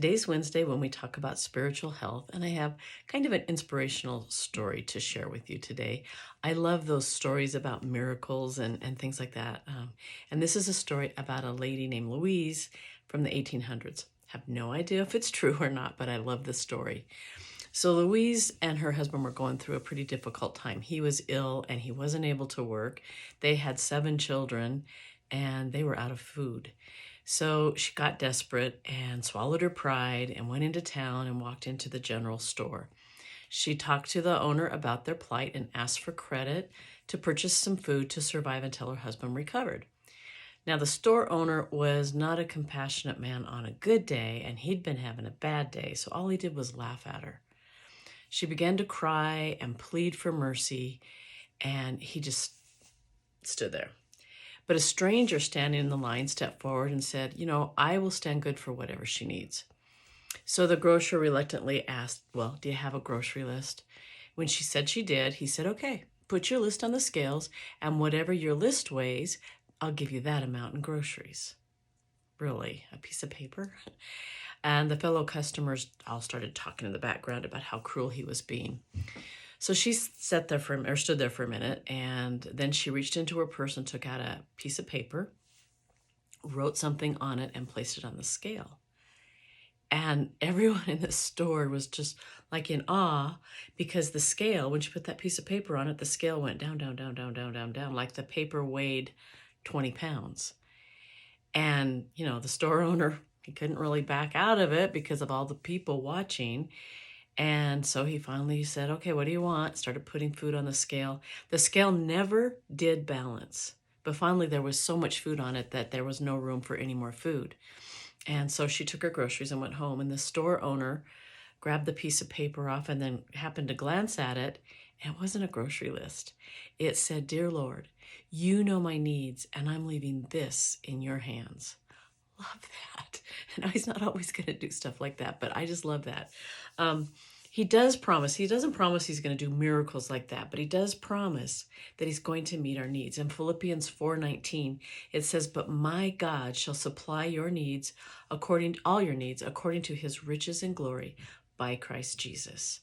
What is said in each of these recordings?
Today's Wednesday when we talk about spiritual health, and I have kind of an inspirational story to share with you today. I love those stories about miracles and things like that. And this is a story about a lady named Louise from the 1800s. Have no idea if it's true or not, but I love this story. So Louise and her husband were going through a pretty difficult time. He was ill and he wasn't able to work. They had 7 children and they were out of food. So she got desperate and swallowed her pride and went into town and walked into the general store. She talked to the owner about their plight and asked for credit to purchase some food to survive until her husband recovered. Now, the store owner was not a compassionate man on a good day, and he'd been having a bad day, so all he did was laugh at her. She began to cry and plead for mercy, and he just stood there. But a stranger standing in the line stepped forward and said, I will stand good for whatever she needs. So the grocer reluctantly asked, well, do you have a grocery list? When she said she did, he said, okay, put your list on the scales, and whatever your list weighs, I'll give you that amount in groceries. Really? A piece of paper? And the fellow customers all started talking in the background about how cruel he was being. So she stood there for a minute, and then she reached into her purse and took out a piece of paper, wrote something on it, and placed it on the scale. And everyone in the store was just like in awe because the scale, when she put that piece of paper on it, the scale went down, down, down, down, down, down, down, like the paper weighed 20 pounds. And, the store owner, he couldn't really back out of it because of all the people watching. And so he finally said, okay, what do you want? Started putting food on the scale. The scale never did balance, but finally there was so much food on it that there was no room for any more food. And so she took her groceries and went home, and the store owner grabbed the piece of paper off and then happened to glance at it, and it wasn't a grocery list. It said, "Dear Lord, you know my needs, and I'm leaving this in your hands." Love that. Now he's not always going to do stuff like that, but I just love that. He doesn't promise he's going to do miracles like that, but he does promise that he's going to meet our needs. In Philippians 4:19, it says, "But my God shall supply your needs all your needs according to his riches and glory by Christ Jesus."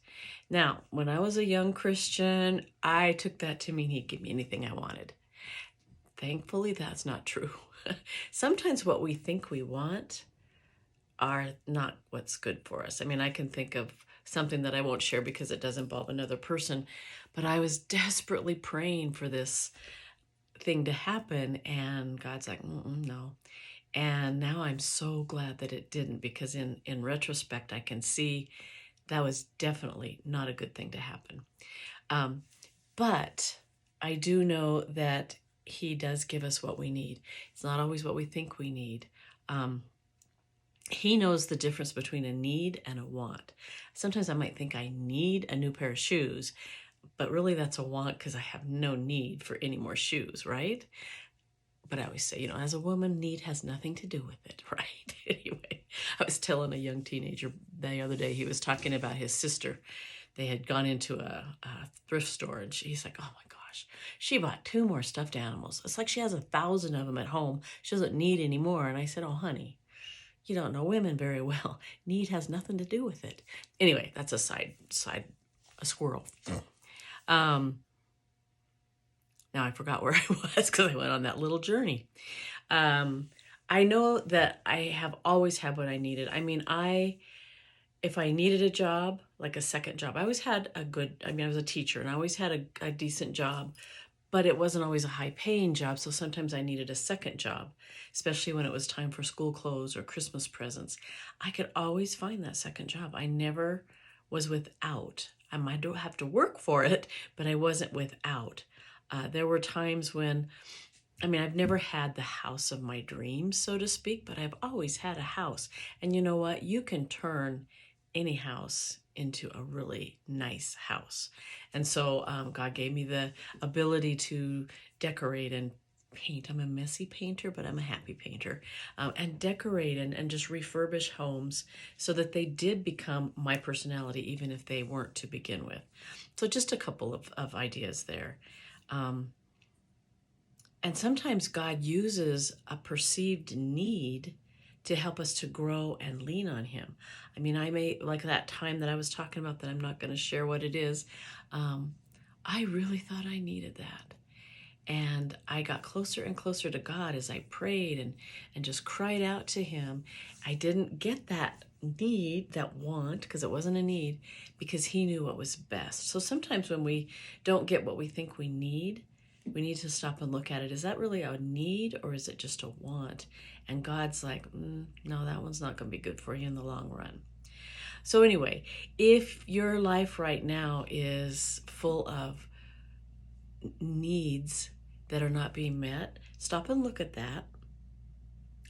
Now, when I was a young Christian, I took that to mean he'd give me anything I wanted. Thankfully, that's not true. Sometimes what we think we want are not what's good for us. I mean, I can think of something that I won't share because it does involve another person, but I was desperately praying for this thing to happen, and God's like, no. And now I'm so glad that it didn't, because in retrospect, I can see that was definitely not a good thing to happen. But I do know that he does give us what we need. It's not always what we think we need. He knows the difference between a need and a want. Sometimes I might think I need a new pair of shoes, but really that's a want because I have no need for any more shoes, right? But I always say, as a woman, need has nothing to do with it, right? Anyway, I was telling a young teenager the other day, he was talking about his sister. They had gone into a thrift store, and he's like, oh my gosh, she bought 2 more stuffed animals. It's like she has 1,000 of them at home. She doesn't need any more. And I said, oh, honey, you don't know women very well. Need has nothing to do with it. Anyway, that's a squirrel. Now I forgot where I was because I went on that little journey. I know that I have always had what I needed. I mean, if I needed a job, like a second job, I was a teacher and I always had a decent job, but it wasn't always a high paying job. So sometimes I needed a second job, especially when it was time for school clothes or Christmas presents. I could always find that second job. I never was without. I might have to work for it, but I wasn't without. There were times when, I've never had the house of my dreams, so to speak, but I've always had a house. And you know what? You can turn any house into a really nice house. And so God gave me the ability to decorate and paint. I'm a messy painter, but I'm a happy painter. And decorate and just refurbish homes so that they did become my personality, even if they weren't to begin with. So just a couple of ideas there. And sometimes God uses a perceived need to help us to grow and lean on him. I mean, I may, like that time that I was talking about that I'm not going to share what it is, I really thought I needed that. And I got closer and closer to God as I prayed and just cried out to him. I didn't get that need, that want, because it wasn't a need, because he knew what was best. So sometimes when we don't get what we think we need to stop and look at it. Is that really a need or is it just a want? And God's like, no, that one's not going to be good for you in the long run. So anyway, if your life right now is full of needs that are not being met, stop and look at that.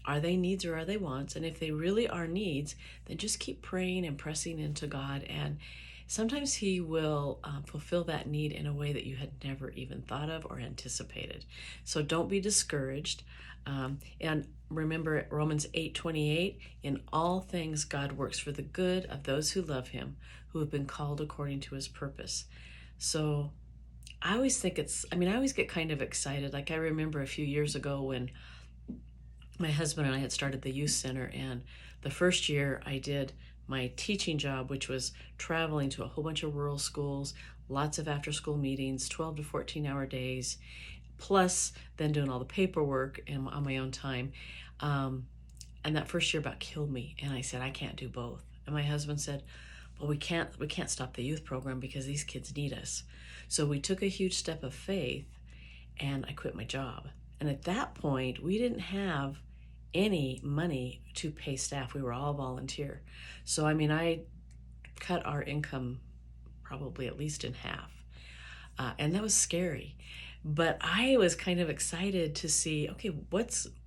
Are they needs or are they wants? And if they really are needs, then just keep praying and pressing into God. And sometimes he will fulfill that need in a way that you had never even thought of or anticipated. So don't be discouraged. And remember Romans 8:28, in all things God works for the good of those who love him, who have been called according to his purpose. So I always think I always get kind of excited. Like I remember a few years ago when my husband and I had started the youth center, and the first year I did my teaching job, which was traveling to a whole bunch of rural schools, lots of after school meetings, 12 to 14-hour days, plus then doing all the paperwork on my own time. And that first year about killed me. And I said, I can't do both. And my husband said, well, we can't stop the youth program because these kids need us. So we took a huge step of faith and I quit my job. And at that point, we didn't have any money to pay staff. We were all volunteer. So, I cut our income probably at least in half. And that was scary. But I was kind of excited to see, okay,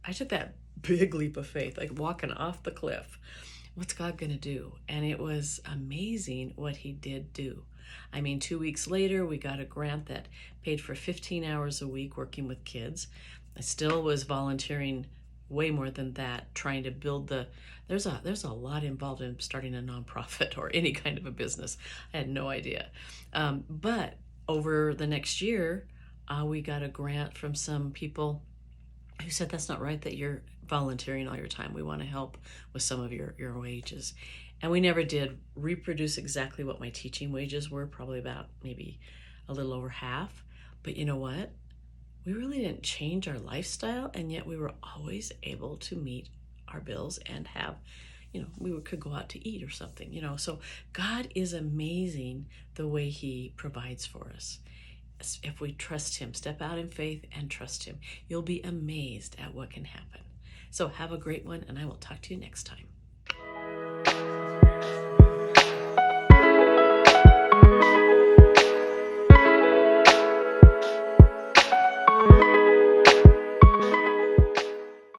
I took that big leap of faith, like walking off the cliff. What's God going to do? And it was amazing what he did do. 2 weeks later, we got a grant that paid for 15 hours a week working with kids. I still was volunteering way more than that, trying to build there's a lot involved in starting a nonprofit or any kind of a business. I had no idea. But over the next year, we got a grant from some people who said, that's not right that you're volunteering all your time. We want to help with some of your wages. And we never did reproduce exactly what my teaching wages were, probably about maybe a little over half. But you know what? We really didn't change our lifestyle, and yet we were always able to meet our bills and have, we could go out to eat or something, So God is amazing the way he provides for us. If we trust him, step out in faith and trust him, you'll be amazed at what can happen. So have a great one, and I will talk to you next time.